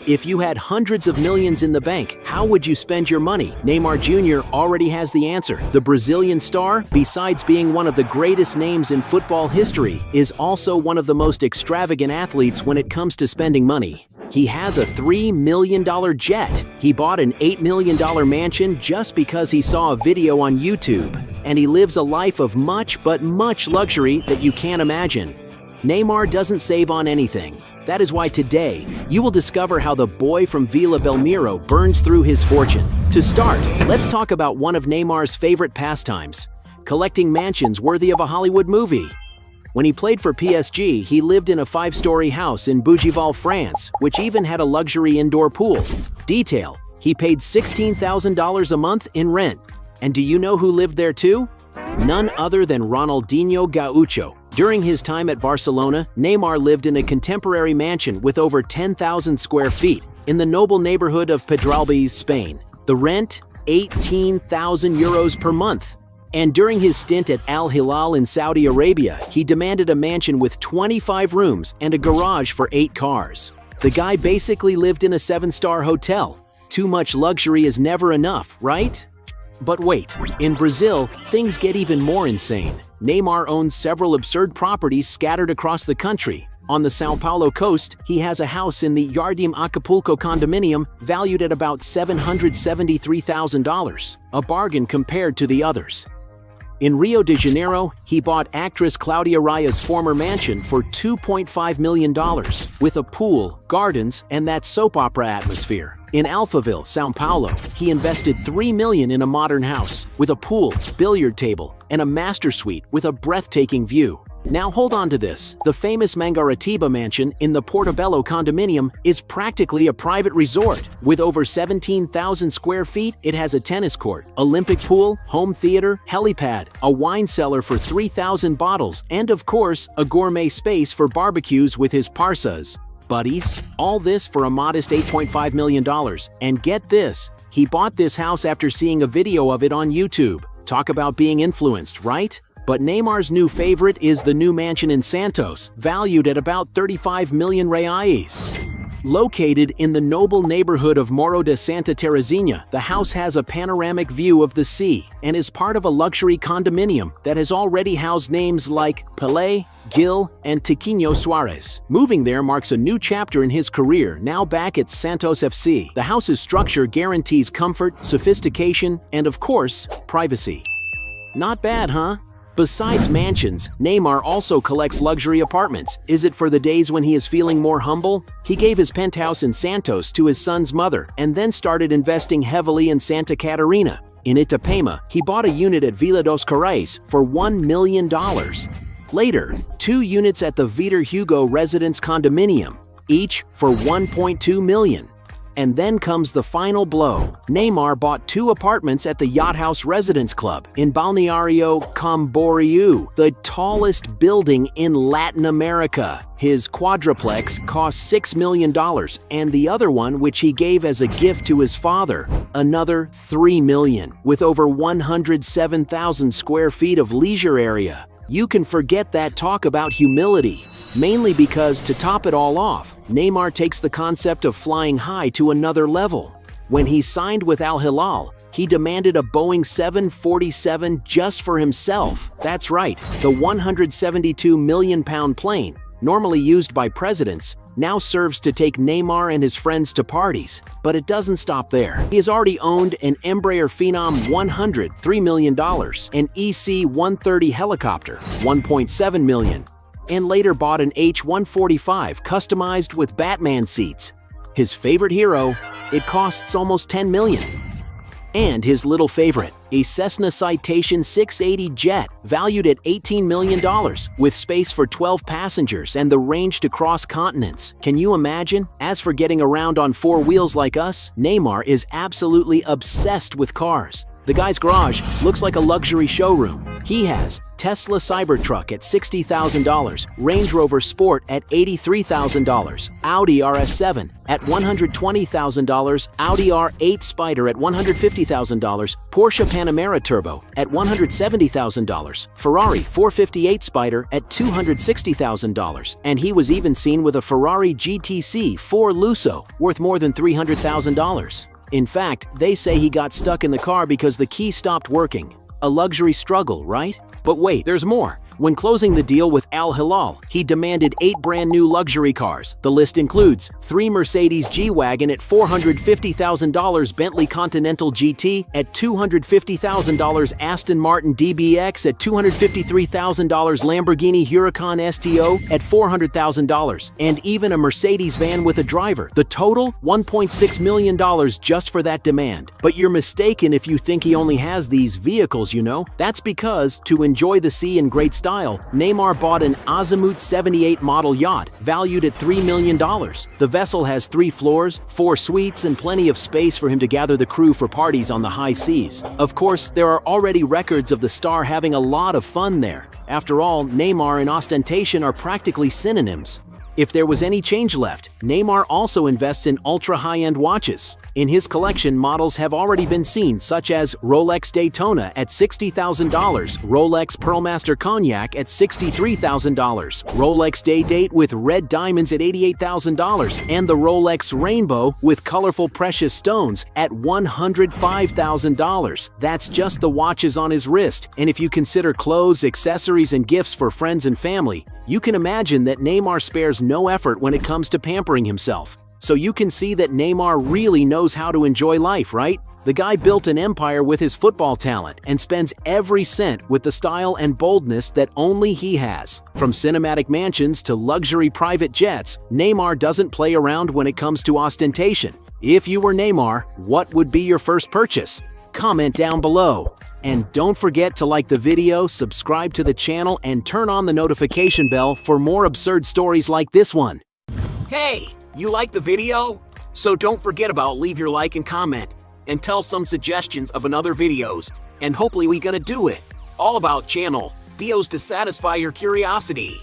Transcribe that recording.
If you had hundreds of millions in the bank, how would you spend your money? Neymar Jr. already has the answer. The Brazilian star, besides being one of the greatest names in football history, is also one of the most extravagant athletes when it comes to spending money. He has a $3 million jet. He bought an $8 million mansion just because he saw a video on YouTube. And he lives a life of much luxury that you can't imagine. Neymar doesn't save on anything. That is why today, you will discover how the boy from Vila Belmiro burns through his fortune. To start, let's talk about one of Neymar's favorite pastimes: collecting mansions worthy of a Hollywood movie. When he played for PSG, he lived in a 5-story house in Bougival, France, which even had a luxury indoor pool. Detail: he paid $16,000 a month in rent. And do you know who lived there too? None other than Ronaldinho Gaúcho. During his time at Barcelona, Neymar lived in a contemporary mansion with over 10,000 square feet in the noble neighborhood of Pedralbes, Spain. The rent, 18,000 euros per month. And during his stint at Al Hilal in Saudi Arabia, he demanded a mansion with 25 rooms and a garage for 8 cars. The guy basically lived in a 7-star hotel. Too much luxury is never enough, right? But wait, in Brazil, things get even more insane. Neymar owns several absurd properties scattered across the country. On the São Paulo coast, he has a house in the Jardim Acapulco condominium valued at about $773,000, a bargain compared to the others. In Rio de Janeiro, he bought actress Claudia Raia's former mansion for $2.5 million, with a pool, gardens, and that soap opera atmosphere. In Alphaville, São Paulo, he invested $3 million in a modern house, with a pool, billiard table, and a master suite with a breathtaking view. Now hold on to this. The famous Mangaratiba mansion in the Portobello condominium is practically a private resort. With over 17,000 square feet, it has a tennis court, Olympic pool, home theater, helipad, a wine cellar for 3,000 bottles, and of course, a gourmet space for barbecues with his parsas. Buddies, all this for a modest $8.5 million. And get this, he bought this house after seeing a video of it on YouTube. Talk about being influenced, right? But Neymar's new favorite is the new mansion in Santos, valued at about 35 million reais. Located in the noble neighborhood of Morro de Santa Terezinha, the house has a panoramic view of the sea and is part of a luxury condominium that has already housed names like Pelé, Gil, and Tiquinho Suarez. Moving there marks a new chapter in his career, now back at Santos FC. The house's structure guarantees comfort, sophistication, and of course, privacy. Not bad, huh? Besides mansions, Neymar also collects luxury apartments. Is it for the days when he is feeling more humble? He gave his penthouse in Santos to his son's mother and then started investing heavily in Santa Catarina. In Itapema, he bought a unit at Vila dos Correios for $1 million. Later, 2 units at the Vitor Hugo Residence condominium, each for $1.2 million. And then comes the final blow. Neymar bought 2 apartments at the Yacht House Residence Club in Balneario Camboriú, the tallest building in Latin America. His quadruplex cost $6 million, and the other one, which he gave as a gift to his father, another $3 million, with over 107,000 square feet of leisure area. You can forget that talk about humility. Mainly because, to top it all off, Neymar takes the concept of flying high to another level. When he signed with Al Hilal, he demanded a Boeing 747 just for himself. That's right, the 172 million-pound plane, normally used by presidents, now serves to take Neymar and his friends to parties. But it doesn't stop there. He has already owned an Embraer Phenom 100, $3 million, an EC-130 helicopter, $1.7 million, and later bought an H-145 customized with Batman seats. His favorite hero, it costs almost $10 million. And his little favorite, a Cessna Citation 680 jet, valued at $18 million, with space for 12 passengers and the range to cross continents. Can you imagine? As for getting around on 4 wheels like us, Neymar is absolutely obsessed with cars. The guy's garage looks like a luxury showroom. He has Tesla Cybertruck at $60,000, Range Rover Sport at $83,000, Audi RS7 at $120,000, Audi R8 Spider at $150,000, Porsche Panamera Turbo at $170,000, Ferrari 458 Spider at $260,000, and he was even seen with a Ferrari GTC 4 Lusso worth more than $300,000. In fact, they say he got stuck in the car because the key stopped working. A luxury struggle, right? But wait, there's more. When closing the deal with Al Hilal, he demanded 8 brand new luxury cars. The list includes 3 Mercedes G-Wagon at $450,000, Bentley Continental GT at $250,000, Aston Martin DBX at $253,000, Lamborghini Huracan STO at $400,000, and even a Mercedes van with a driver. The total? $1.6 million just for that demand. But you're mistaken if you think he only has these vehicles, you know? That's because, to enjoy the sea in great style, Neymar bought an Azimut 78 model yacht valued at $3 million. The vessel has 3 floors, 4 suites, and plenty of space for him to gather the crew for parties on the high seas. Of course, there are already records of the star having a lot of fun there. After all, Neymar and ostentation are practically synonyms. If there was any change left, Neymar also invests in ultra-high-end watches. In his collection, models have already been seen, such as Rolex Daytona at $60,000, Rolex Pearlmaster Cognac at $63,000, Rolex Day-Date with red diamonds at $88,000, and the Rolex Rainbow with colorful precious stones at $105,000. That's just the watches on his wrist, and if you consider clothes, accessories, and gifts for friends and family, you can imagine that Neymar spares no effort when it comes to pampering himself. So you can see that Neymar really knows how to enjoy life, right? The guy built an empire with his football talent and spends every cent with the style and boldness that only he has. From cinematic mansions to luxury private jets, Neymar doesn't play around when it comes to ostentation. If you were Neymar, what would be your first purchase? Comment down below. And don't forget to like the video, subscribe to the channel, and turn on the notification bell for more absurd stories like this one. Hey, you like the video? So don't forget about leave your like and comment, and tell some suggestions of another videos, and hopefully we gonna do it. All about channel deals to satisfy your curiosity.